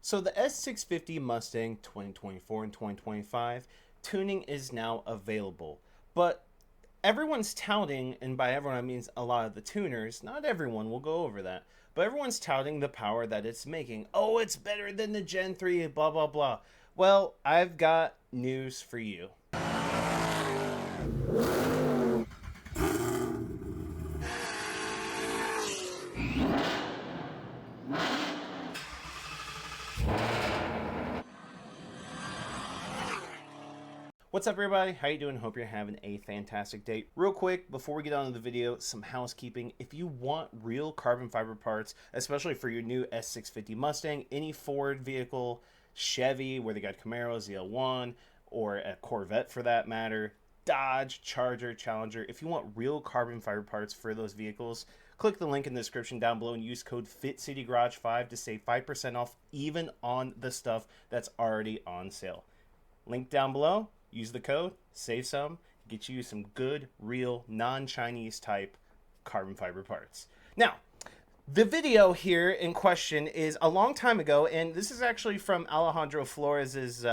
So the S650 Mustang 2024 and 2025 tuning is now available, but everyone's touting, and by everyone I mean a lot of the tuners, not everyone, will go over that, but everyone's touting the power that it's making. Oh, it's better than the Gen 3, blah, blah, blah. Well, I've got news for you. What's up, everybody? How you doing? Hope you're having a fantastic day. Real quick, before we get on to the video, some housekeeping. If you want real carbon fiber parts, especially for your new S650 Mustang, any Ford vehicle, Chevy, where they got Camaro, ZL1, or a Corvette for that matter, Dodge, Charger, Challenger, if you want real carbon fiber parts for those vehicles, click the link in the description down below and use code FitCityGarage5 to save 5% off even on the stuff that's already on sale. Link down below. Use the code, save some, get you some good, real, non-Chinese type carbon fiber parts. Now, the video here in question is a long time ago, and this is actually from Alejandro Flores'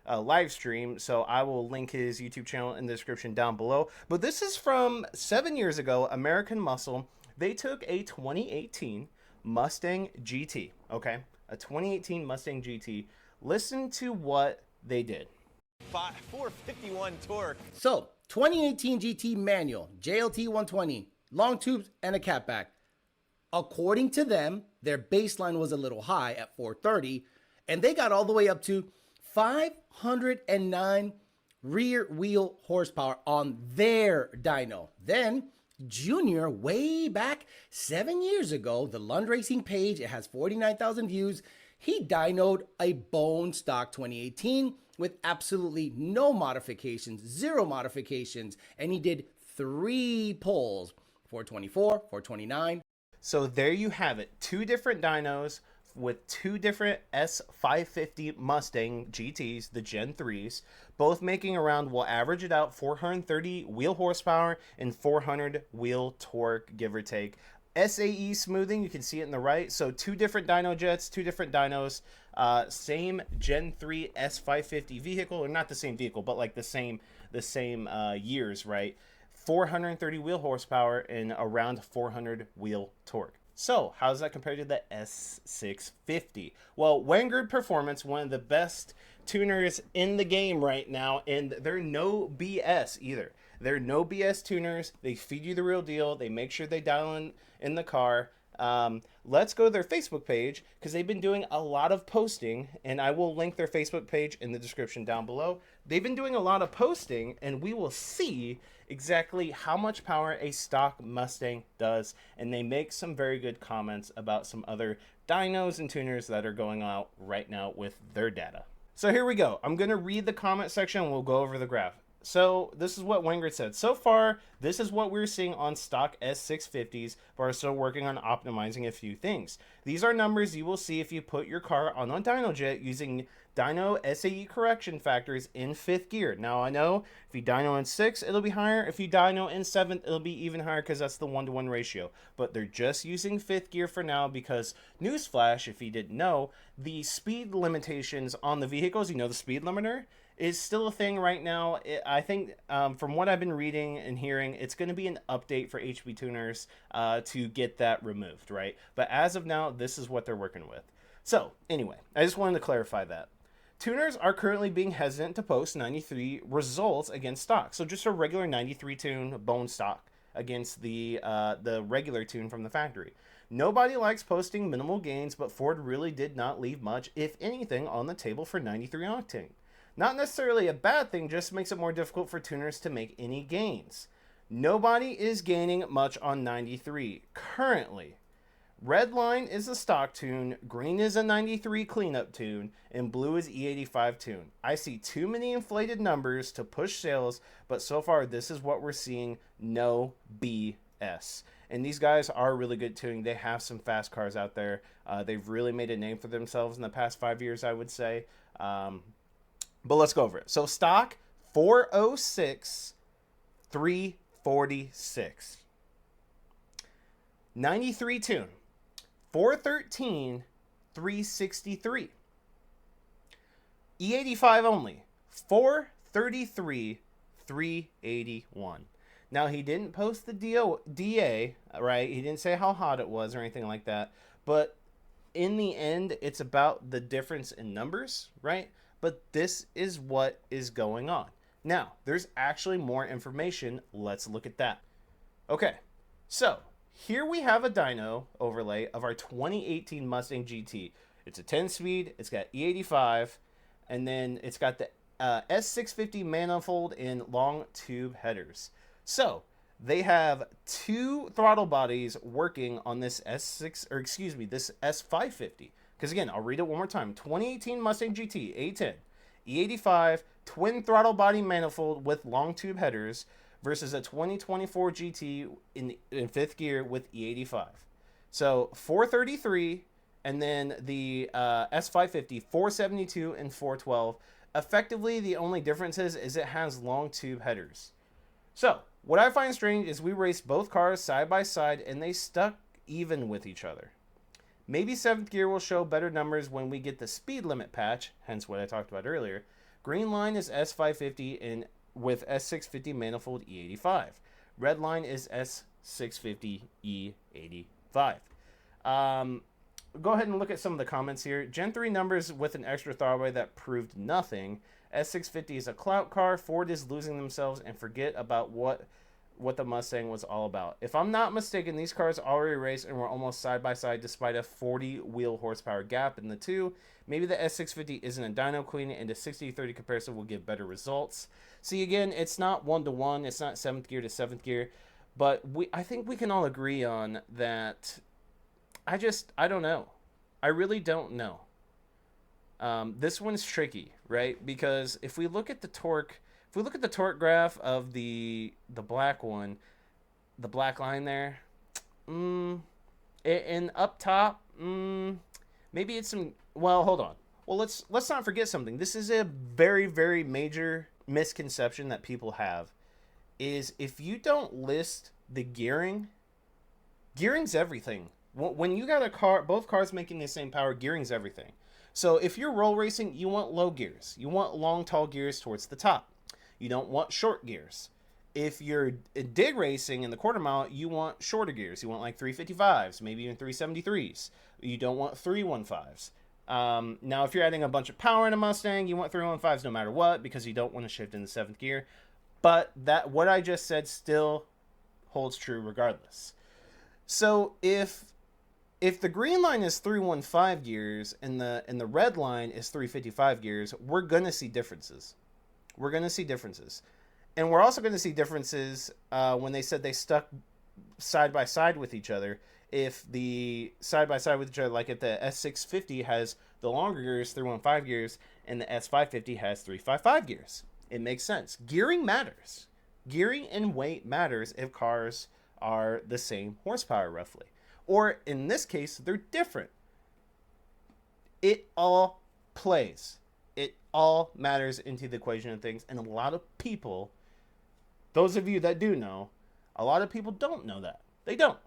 live stream, so I will link his YouTube channel in the description down below. But this is from 7 years ago, American Muscle. They took a 2018 Mustang GT, okay? A 2018 Mustang GT. Listen to what they did. 451 torque. So, 2018 GT manual, JLT 120, long tubes and a catback. According to them, their baseline was a little high at 430, and they got all the way up to 509 rear wheel horsepower on their dyno. Then, Junior, way back 7 years ago, the Lund Racing page, it has 49,000 views. He dynoed a bone stock 2018 with absolutely no modifications, zero modifications, and he did 3 pulls, 424, 429. So there you have it, 2 different dynos with 2 different S550 Mustang GTs, the Gen 3s, both making around, we'll average it out, 430 wheel horsepower and 400 wheel torque, give or take. SAE smoothing, you can see it in the right. So 2 different dyno jets, 2 different dynos, same Gen 3 S550 vehicle, or not the same vehicle, but like the same years, right? 430 wheel horsepower and around 400 wheel torque. So how does that compare to the S650? Well, Wengerd Performance, one of the best tuners in the game right now, and they're no BS either. They're no BS tuners. They feed you the real deal. They make sure they dial in the car. Let's go to their Facebook page because they've been doing a lot of posting, and I will link their Facebook page in the description down below. They've been doing a lot of posting, and we will see exactly how much power a stock Mustang does, and they make some very good comments about some other dynos and tuners that are going out right now with their data. So here we go. I'm going to read the comment section and we'll go over the graph. So this is what Wengerd said. So far, this is what we're seeing on stock S650s, but are still working on optimizing a few things. These are numbers you will see if you put your car on a dyno jet using dyno SAE correction factors in 5th gear. Now I know if you dyno in 6th, it'll be higher. If you dyno in 7th, it'll be even higher because that's the 1-to-1 ratio. But they're just using 5th gear for now because, newsflash, if you didn't know, the speed limitations on the vehicles, you know, the speed limiter, is still a thing right now. I think from what I've been reading and hearing, it's going to be an update for HB tuners to get that removed, right? But as of now, this is what they're working with. So anyway, I just wanted to clarify that. Tuners are currently being hesitant to post 93 results against stock. So just a regular 93 tune bone stock against the regular tune from the factory. Nobody likes posting minimal gains, but Ford really did not leave much, if anything, on the table for 93 octane. Not necessarily a bad thing, just makes it more difficult for tuners to make any gains. Nobody is gaining much on 93 currently. Red line is a stock tune, green is a 93 cleanup tune, and blue is E85 tune. I see too many inflated numbers to push sales, but so far this is what we're seeing, no BS. And these guys are really good tuning. They have some fast cars out there. They've really made a name for themselves in the past 5 years, I would say. But let's go over it. So stock 406, 346. 93 tune 413, 363. E85 only, 433, 381. Now, he didn't post the DA, right? He didn't say how hot it was or anything like that. But in the end, it's about the difference in numbers, right? But this is what is going on. Now, there's actually more information. Let's look at that. Okay, so here we have a dyno overlay of our 2018 Mustang GT. It's a 10-speed, it's got E85, and then it's got the S650 manifold in long tube headers. So they have two throttle bodies working on this this S550. Because again, I'll read it one more time. 2018 Mustang GT A10, E85, twin throttle body manifold with long tube headers versus a 2024 GT in fifth gear with E85. So 433, and then the S550 472 and 412. Effectively, the only difference is it has long tube headers. So what I find strange is we raced both cars side by side and they stuck even with each other. Maybe 7th gear will show better numbers when we get the speed limit patch, hence what I talked about earlier. Green line is S550 and with S650 manifold E85. Red line is S650 E85. Go ahead and look at some of the comments here. Gen 3 numbers with an extra throttle that proved nothing. S650 is a clout car. Ford is losing themselves and forget about what the Mustang was all about. If I'm not mistaken, these cars already raced and were almost side by side despite a 40 wheel horsepower gap in the two. Maybe the S650 isn't a dyno queen and a 60-30 comparison will give better results. See, again, it's not 1-to-1. It's not 7th gear to 7th gear. But I think we can all agree on that. I don't know. I really don't know. This one's tricky, right? Because if we look at the torque graph of the black one, the black line there, and up top, maybe it's some. Well, hold on. Well, let's not forget something. This is a very, very major misconception that people have. Is if you don't list the gearing's everything. When you got a car, both cars making the same power, gearing's everything. So if you're roll racing, you want low gears. You want long, tall gears towards the top. You don't want short gears. If you're dig racing in the quarter mile, you want shorter gears. You want like 355s, maybe even 373s. You don't want 315s. Now, if you're adding a bunch of power in a Mustang, you want 315s no matter what because you don't want to shift into 7th gear. But what I just said still holds true regardless. So if the green line is 315 gears and the red line is 355 gears, we're going to see differences. We're going to see differences. And we're also going to see differences when they said they stuck side by side with each other. If the side by side with each other, like if the S650 has the longer gears, 315 gears, and the S550 has 355 gears, it makes sense. Gearing matters. Gearing and weight matters if cars are the same horsepower roughly. Or in this case, they're different. It all plays. It all matters into the equation of things. And a lot of people, those of you that do know, a lot of people don't know that. They don't.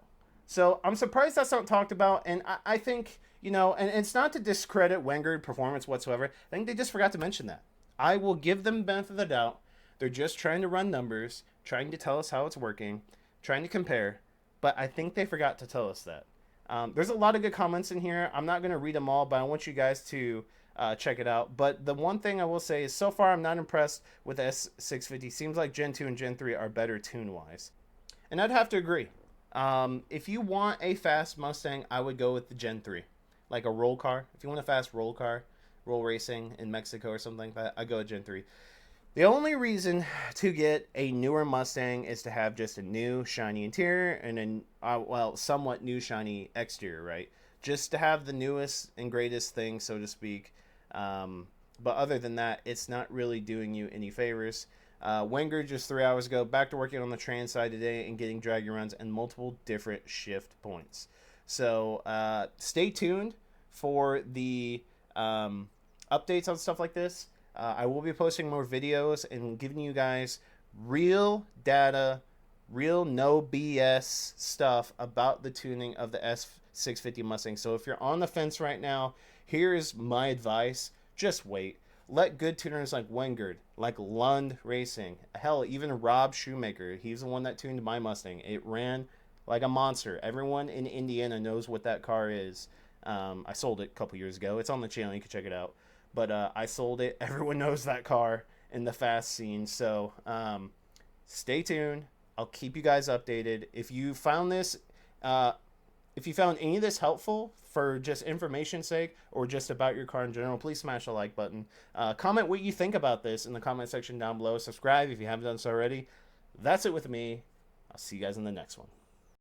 So I'm surprised that's not talked about. And I think, and it's not to discredit Wengerd Performance whatsoever. I think they just forgot to mention that. I will give them the benefit of the doubt. They're just trying to run numbers, trying to tell us how it's working, trying to compare. But I think they forgot to tell us that. There's a lot of good comments in here. I'm not going to read them all, but I want you guys to check it out. But the one thing I will say is so far I'm not impressed with the S650. Seems like Gen 2 and Gen 3 are better tune-wise. And I'd have to agree. If you want a fast Mustang, I would go with the Gen 3. Like a roll car. If you want a fast roll car, roll racing in Mexico or something like that, I'd go with Gen 3. The only reason to get a newer Mustang is to have just a new shiny interior and a somewhat new shiny exterior, right? Just to have the newest and greatest thing, so to speak. But other than that, it's not really doing you any favors. Wengerd just 3 hours ago, back to working on the trans side today and getting draggy runs and multiple different shift points. So stay tuned for the updates on stuff like this. I will be posting more videos and giving you guys real data, real no BS stuff about the tuning of the S650 Mustang. So if you're on the fence right now, here is my advice. Just wait. let good tuners like Wengerd, like Lund Racing, hell, even Rob Shoemaker, he's the one that tuned my Mustang. It ran like a monster. Everyone in Indiana knows what that car is. I sold it a couple years ago. It's on the channel. You can check it out. But I sold it. Everyone knows that car in the fast scene. So stay tuned. I'll keep you guys updated. If you found this, if you found any of this helpful for just information's sake or just about your car in general, please smash the like button. Comment what you think about this in the comment section down below. Subscribe if you haven't done so already. That's it with me. I'll see you guys in the next one.